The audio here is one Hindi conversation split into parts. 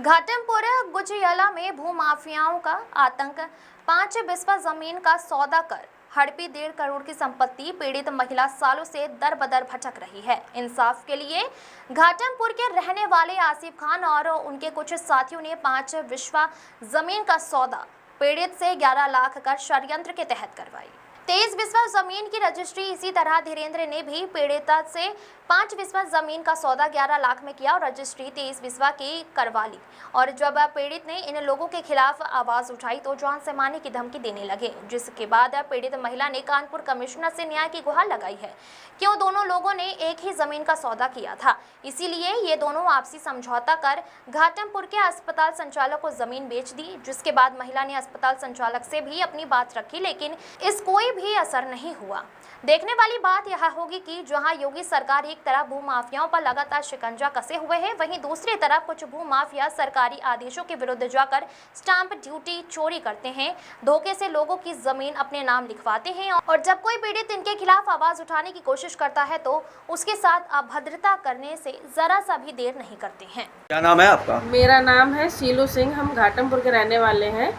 घाटमपुर गुजियाला में भूमाफियाओं का आतंक। 5 बिस्वा जमीन का सौदा कर हड़पी 1.5 करोड़ की संपत्ति। पीड़ित महिला सालों से दर बदर भटक रही है। इंसाफ के लिए घाटमपुर के रहने वाले आसिफ खान और उनके कुछ साथियों ने 5 बिस्वा जमीन का सौदा पीड़ित से 11 लाख का षड्यंत्र के तहत करवाई। 23 बिस्वा जमीन की रजिस्ट्री इसी तरह धीरेन्द्र ने भी पीड़िता से 5 बिस्वा जमीन का सौदा 11 लाख में किया और रजिस्ट्री 23 बिस्वा की करवा ली। और जब पीड़ित ने इन लोगों के खिलाफ आवाज उठाई तो जान से मारने की धमकी देने लगे, जिसके बाद पीड़ित महिला ने कानपुर कमिश्नर से न्याय की गुहार लगाई है। क्यों दोनों लोगों ने एक ही जमीन का सौदा किया था, इसीलिए ये दोनों आपसी समझौता कर घाटमपुर के अस्पताल संचालक को जमीन बेच दी। जिसके बाद महिला ने अस्पताल संचालक से भी अपनी बात रखी, लेकिन इस कोई भी असर नहीं हुआ। देखने वाली बात यह होगी कि जहां योगी सरकार एक तरफ भूमाफियाओं पर लगातार शिकंजा कसे हुए है, वहीं दूसरी तरफ कुछ भूमाफिया सरकारी आदेशों के विरुद्ध जाकर स्टाम्प ड्यूटी चोरी करते हैं, धोखे से लोगों की जमीन अपने नाम लिखवाते हैं और जब कोई पीड़ित इनके खिलाफ आवाज उठाने की कोशिश करता है तो उसके साथ अभद्रता करने से जरा सा भी देर नहीं करते हैं। क्या नाम है आपका? मेरा नाम है शीलू सिंह। हम घाटमपुर के रहने वाले हैं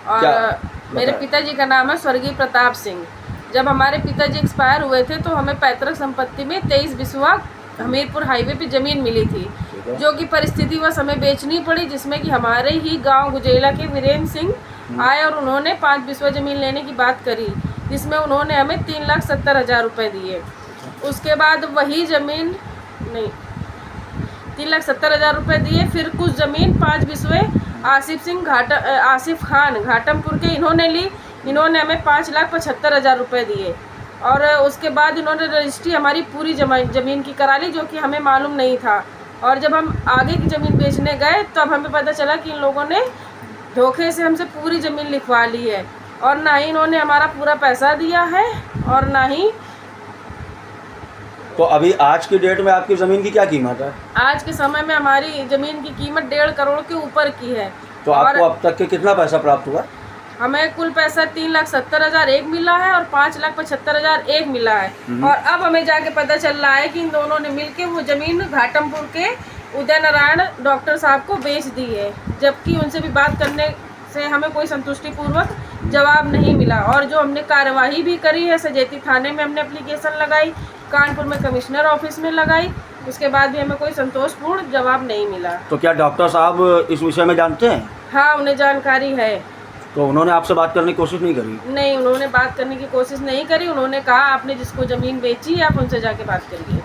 और मेरे पिताजी का नाम है स्वर्गीय प्रताप सिंह। जब हमारे पिताजी एक्सपायर हुए थे तो हमें पैतृक संपत्ति में 23 बिस्वा हमीरपुर हाईवे पे ज़मीन मिली थी, जो कि परिस्थितिवश हमें बेचनी पड़ी, जिसमें कि हमारे ही गांव गुजेला के वीरेंद्र सिंह आए और उन्होंने 5 बिस्वा ज़मीन लेने की बात करी, जिसमें उन्होंने हमें 3,70,000 रुपये दिए। उसके बाद वही ज़मीन 3,70,000 रुपये दिए। फिर कुछ ज़मीन 5 बिस्वे आसिफ खान घाटमपुर के इन्होंने ली। इन्होंने हमें 5,75,000 रुपये दिए और उसके बाद इन्होंने रजिस्ट्री हमारी पूरी ज़मीन की करा ली, जो कि हमें मालूम नहीं था। और जब हम आगे की ज़मीन बेचने गए तब हमें पता चला कि इन लोगों ने धोखे से हमसे पूरी ज़मीन लिखवा ली है और ना ही इन्होंने हमारा पूरा पैसा दिया है और ना ही। तो अभी आज की डेट में आपकी ज़मीन की क्या कीमत है? आज के समय में हमारी ज़मीन की कीमत 1.5 करोड़ के ऊपर की है। तो आपको अब तक के कितना पैसा प्राप्त हुआ? हमें कुल पैसा 3,70,000 एक मिला है और 5,75,000 एक मिला है। और अब हमें जाके पता चल रहा है कि इन दोनों ने मिलके वो ज़मीन घाटमपुर के उदय नारायण डॉक्टर साहब को बेच दी है, जबकि उनसे भी बात करने से हमें कोई संतुष्टिपूर्वक जवाब नहीं मिला। और जो हमने कार्यवाही भी करी है, सजेती थाने में हमने एप्लीकेशन लगाई, कानपुर में कमिश्नर ऑफिस में लगाई, उसके बाद भी हमें कोई संतोषपूर्ण जवाब नहीं मिला। तो क्या डॉक्टर साहब इस विषय में जानते हैं? हाँ, उन्हें जानकारी है। तो उन्होंने आपसे बात करने की कोशिश नहीं करी? नहीं, उन्होंने बात करने की कोशिश नहीं करी। उन्होंने कहा आपने जिसको ज़मीन बेची है आप उनसे जाके बात करिए।